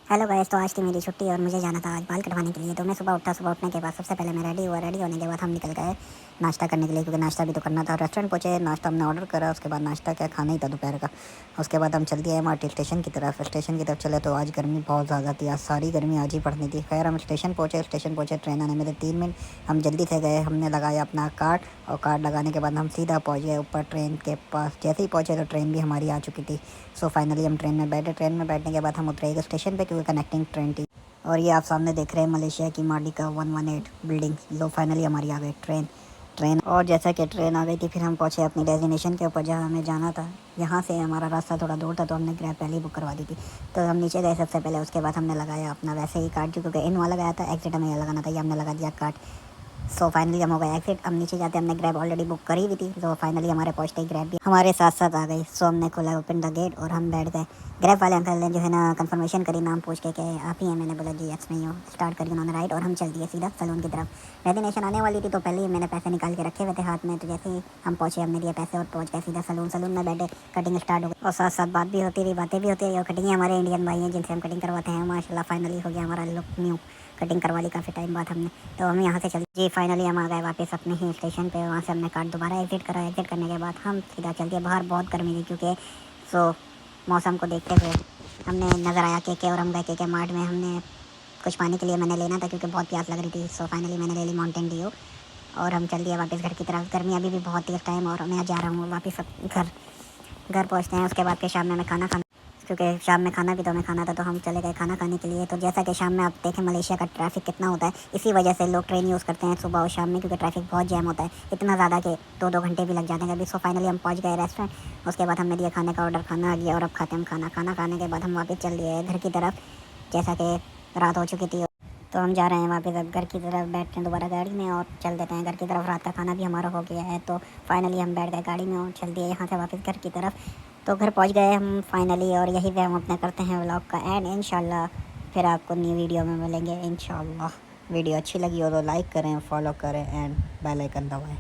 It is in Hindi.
हेलो गाइस, तो आज थी मेरी छुट्टी और मुझे जाना था आज बाल कटवाने के लिए। तो मैं सुबह उठा। सुबह उठने के बाद सबसे पहले मैं रेडी हुआ। रेडी होने के बाद हम निकल गए नाश्ता करने के लिए, क्योंकि नाश्ता भी तो करना था। रेस्टोरेंट पहुंचे, नाश्ता हमने ऑर्डर करा। उसके बाद नाश्ता क्या खाना ही था दोपहर का। उसके बाद हम चल दिए MRT स्टेशन की तरफ। चले तो आज गर्मी बहुत ज़्यादा थी, आज सारी गर्मी आज ही पड़नी थी। खैर हम स्टेशन पहुँचे। ट्रेन आने में 3 मिनट। हम जल्दी से गए, हमने लगाया अपना कार्ड और कार्ड लगाने के बाद हम सीधा पहुँच गए ऊपर ट्रेन के पास। जैसे ही पहुँचे तो ट्रेन भी हमारी आ चुकी थी। सो फाइनली हम ट्रेन में बैठे। ट्रेन में बैठने के बाद हम उतरे एक स्टेशन पे, क्योंकि कनेक्टिंग ट्रेन थी। और ये आप सामने देख रहे हैं मलेशिया की मार्डिका 118 बिल्डिंग। लो फाइनली हमारी आ गई ट्रेन। और जैसा कि ट्रेन आ गई थी, फिर हम पहुँचे अपनी डेस्टिनेशन के ऊपर जहाँ हमें जाना था। यहाँ से हमारा रास्ता थोड़ा दूर था, तो हमने ग्रैब पहले ही बुक करवा दी थी। तो हम नीचे गए सबसे पहले। उसके बाद हमने लगाया अपना वैसे ही कार्ड, क्योंकि इन वाला लगाया था, एग्जिट हमें लगाना था, ये हमने लगा दिया कार्ड। सो फाइनली हम हो गए एक्सिट। हम नीचे जाते हमने ग्रैब ऑलरेडी बुक करी हुई थी। तो फाइनली हमारे पहुँचते ही ग्रैब भी हमारे साथ साथ आ गई। सो हमने खोला ओपन द गेट और हम बैठ गए। ग्रैब वाले अंकल ने जो है ना कंफर्मेशन करी, नाम पूछ के कि आप ही हैं। मैंने बोला जी यस नहीं हो। स्टार्ट करी उन्होंने राइट, और हम चल दिए सीधा सलून की तरफ। डेस्टिनेशन आने वाली थी, तो पहले ही मैंने पैसे निकाल के रखे हुए थे हाथ में। तो जैसे ही हम पहुँचे, हमने दिए पैसे और पहुँच गए सीधा सलून में बैठे। कटिंग स्टार्ट हो गई और साथ साथ बात भी होती रही, बातें भी होती रही। और कटिंग हमारे इंडियन भाई हैं जिनसे हम कटिंग करवाते हैं। माशाल्लाह फाइनली हो गया हमारा लुक न्यू। कटिंग करवा ली काफ़ी टाइम बाद हमने। तो हम यहाँ से चल जी फाइनली हम आ गए वापस अपने ही स्टेशन पे। वहाँ से हमने कार्ड दोबारा एग्जिट करा। एग्जिट करने के बाद हम सीधा चल दिए बाहर। बहुत गर्मी थी, क्योंकि सो मौसम को देखते हुए हमने नज़र आया के और हम गए के मार्ट में। हमने कुछ पानी के लिए मैंने लेना था, क्योंकि बहुत प्यास लग रही थी। सो फाइनली मैंने ले ली माउंटेन ड्यू और हम चल दिए वापस घर की तरफ। गर्मी अभी भी बहुत तेज़ टाइम, और मैं जा रहा हूँ वापस घर पहुँचते हैं। उसके बाद के शाम में मैं खाना क्योंकि शाम में खाना भी तो हमें खाना था। तो हम चले गए खाना खाने के लिए। तो जैसा कि शाम में आप देखें मलेशिया का ट्रैफिक कितना होता है, इसी वजह से लोग ट्रेन यूज़ करते हैं सुबह और शाम में, क्योंकि ट्रैफिक बहुत जैम होता है। इतना ज़्यादा कि 2-2 घंटे भी लग जाते हैं कभी। सो फाइनली हम पहुंच गए रेस्टोरेंट। उसके बाद हमने दिया खाने का ऑर्डर, खाना आ गया और अब खाते हम खाना खाने के बाद हम वापस चल दिए घर की तरफ, जैसा कि रात हो चुकी थी। तो हम जा रहे हैं वापस अब घर की तरफ। बैठते हैं दोबारा गाड़ी में और चल देते हैं घर की तरफ। रात का खाना भी हमारा हो गया है। तो फाइनली हम बैठ गए गाड़ी में और चल दिए यहाँ से वापस घर की तरफ। तो घर पहुँच गए हम फाइनली, और यही पे हम अपना करते हैं व्लॉग का एंड। इंशाल्लाह फिर आपको न्यू वीडियो में मिलेंगे इंशाल्लाह। वीडियो अच्छी लगी हो तो लाइक करें, फॉलो करें एंड बेल आइकन दबाएं।